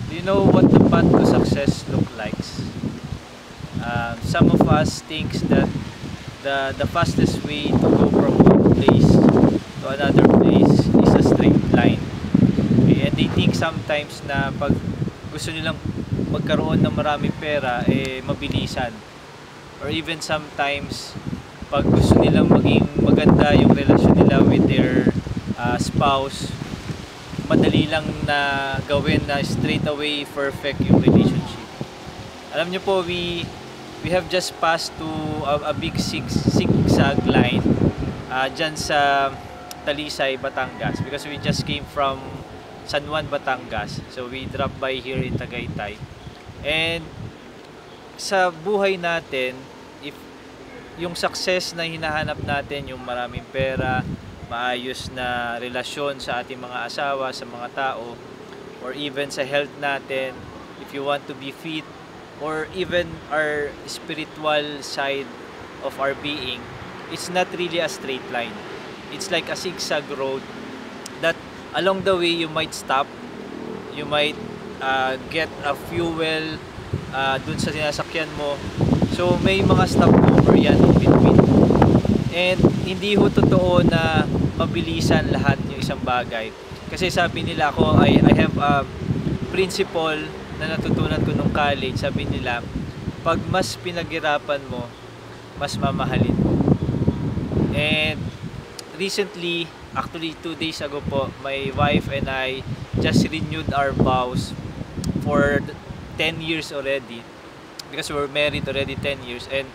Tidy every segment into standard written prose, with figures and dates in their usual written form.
Do you know what the path to success look like? Some of us thinks that the fastest way to go from one place to another place is a straight line. Okay? And they think sometimes na pag gusto nilang magkaroon ng maraming pera, mabilisan. Or even sometimes, pag gusto nilang maging maganda yung relasyon nila with their spouse, madali lang na gawin na straight away perfect yung relationship. Alam nyo po, we have just passed to a big zigzag line dyan sa Talisay, Batangas, because we just came from San Juan, Batangas. So we dropped by here in Tagaytay. And sa buhay natin, if yung success na hinahanap natin, yung maraming pera, maayos na relasyon sa ating mga asawa, sa mga tao, or even sa health natin, if you want to be fit, or even our spiritual side of our being, it's not really a straight line. It's like a zigzag road that along the way you might stop, you might get a fuel dun sa sinasakyan mo. So may mga stopover yan in between. And hindi ho totoo na mabilisan lahat yung isang bagay. Kasi sabi nila ako, I have a principle na natutunan ko nung college. Sabi nila, pag mas pinaghirapan mo, mas mamahalin mo. And recently, actually 2 days ago po, my wife and I just renewed our vows for 10 years already. Because we're married already 10 years. And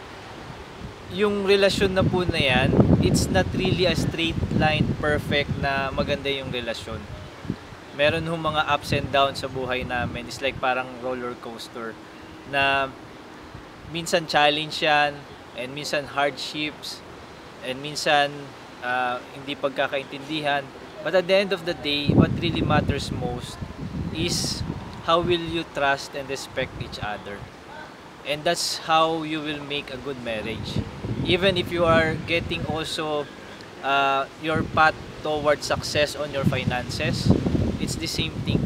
yung relasyon na po na yan, it's not really a straight line perfect na maganda yung relasyon. Meron hong mga ups and downs sa buhay namin. It's like parang roller coaster na minsan challenge yan, and minsan hardships, and minsan hindi pagkakaintindihan. But at the end of the day, what really matters most is how will you trust and respect each other. And that's how you will make a good marriage. Even if you are getting also your path towards success on your finances, it's the same thing.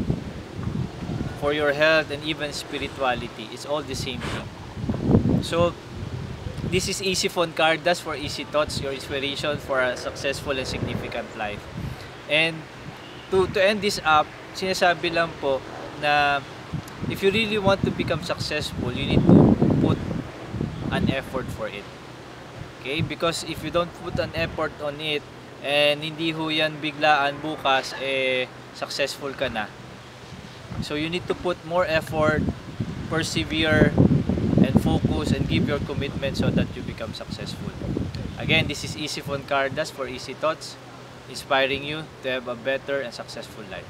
For your health and even spirituality, it's all the same thing. So, this is Easy Phone Cardas for Easy Thoughts, your inspiration for a successful and significant life. And to end this up, sinasabi lang po na if you really want to become successful, you need to put an effort for it. Okay? Because if you don't put an effort on it, and hindi ho yan biglaan bukas, successful ka na. So you need to put more effort, persevere, and focus, and give your commitment so that you become successful. Again, this is Easy Phone Cardas for Easy Thoughts, inspiring you to have a better and successful life.